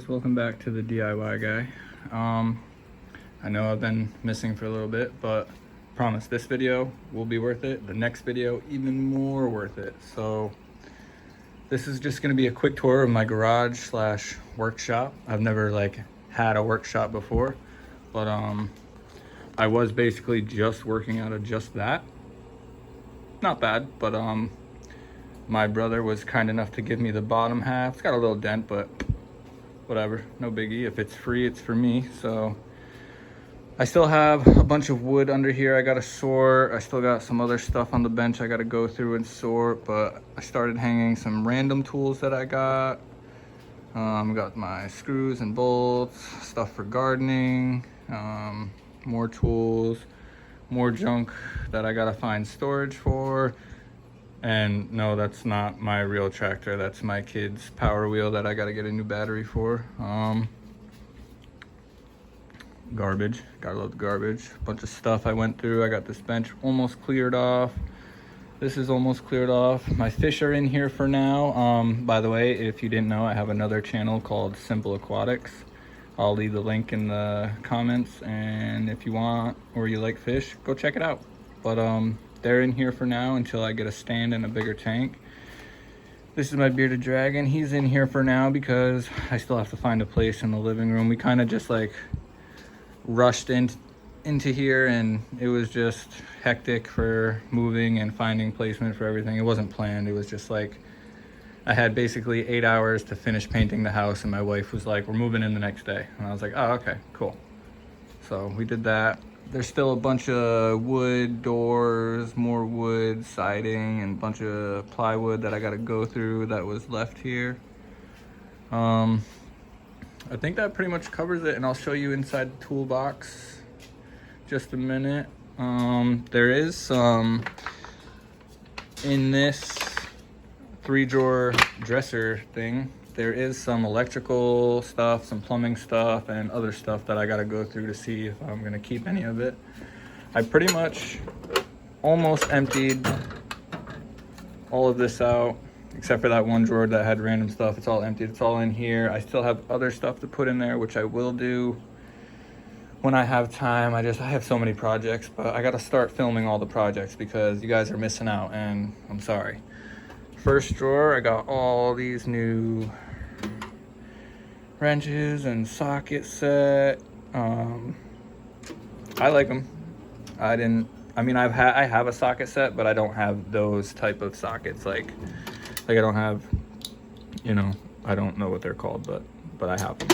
guys, welcome back to the DIY guy. I know I've been missing for a little bit, but promise this video will be worth it. The next video even more worth it. So this is just going to be a quick tour of my garage slash workshop. I've never had a workshop before, but I was basically just working out of just that. Not bad, but my brother was kind enough to give me the bottom half. It's got a little dent, but whatever, no biggie. If it's free, it's for me. So I still have a bunch of wood under here I gotta sort. I still got some other stuff on the bench I gotta go through and sort, but I started hanging some random tools that I got. Got my screws and bolts, stuff for gardening, more tools, more junk that I gotta find storage for. And no, that's not my real tractor. That's my kid's Power Wheel that I gotta get a new battery for. Garbage, gotta love the garbage. Bunch of stuff I went through. I got this bench almost cleared off. This is almost cleared off. My fish are in here for now. By the way, if you didn't know, I have another channel called Simple Aquatics. I'll leave the link in the comments, and if you want or you like fish, go check it out. But they're in here for now until I get a stand and a bigger tank. This is my bearded dragon. He's in here for now because I still have to find a place in the living room. We kind of just rushed into here, and it was just hectic for moving and finding placement for everything. It wasn't planned. It was just I had basically 8 hours to finish painting the house, and my wife was like, we're moving in the next day. And I was like, oh, okay, cool. So we did that. There's still a bunch of wood doors, more wood siding, and a bunch of plywood that I gotta go through that was left here. I think that pretty much covers it, and I'll show you inside the toolbox just a minute. There is some in this 3-drawer dresser thing. There is some electrical stuff, some plumbing stuff, and other stuff that I gotta go through to see if I'm gonna keep any of it. I pretty much almost emptied all of this out, except for that one drawer that had random stuff. It's all emptied, it's all in here. I still have other stuff to put in there, which I will do when I have time. I have so many projects, but I gotta start filming all the projects because you guys are missing out, and I'm sorry. First drawer, I got all these new wrenches and socket set. I like them. I have a socket set, but I don't have those type of sockets. I don't have, I don't know what they're called, but I have them.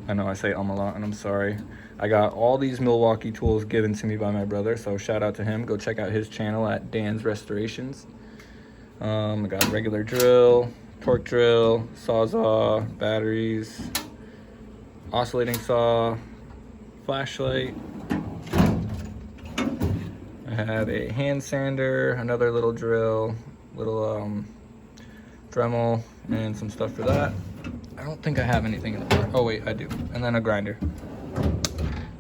I know I say a lot, and I'm sorry. I got all these Milwaukee tools given to me by my brother, so shout out to him. Go check out his channel at Dan's Restorations. I got a regular drill, torque drill, sawzall, batteries, oscillating saw, flashlight. I have a hand sander, another little drill, little Dremel, and some stuff for that. I don't think I have anything in the car. Oh wait, I do. And then a grinder.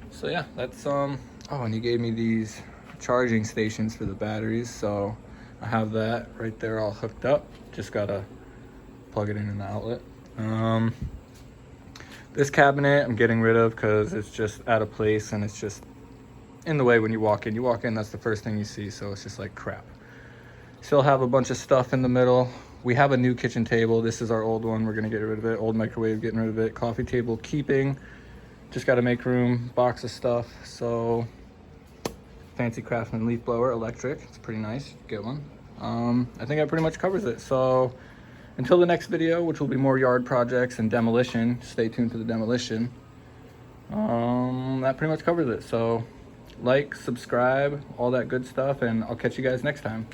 So yeah, that's oh, and he gave me these charging stations for the batteries, so I have that right there all hooked up. Just gotta plug it in the outlet. This cabinet I'm getting rid of because it's just out of place, and it's just in the way when you walk in. You walk in, that's the first thing you see, so it's just like crap. Still have a bunch of stuff in the middle. We have a new kitchen table. This is our old one. We're gonna get rid of it. Old microwave, getting rid of it. Coffee table, keeping. Just got to make room. Box of stuff. So fancy Craftsman leaf blower, electric. It's pretty nice. Get one. I think that pretty much covers it. So until the next video, which will be more yard projects and demolition, stay tuned for the demolition. That pretty much covers it. So like, subscribe, all that good stuff, and I'll catch you guys next time.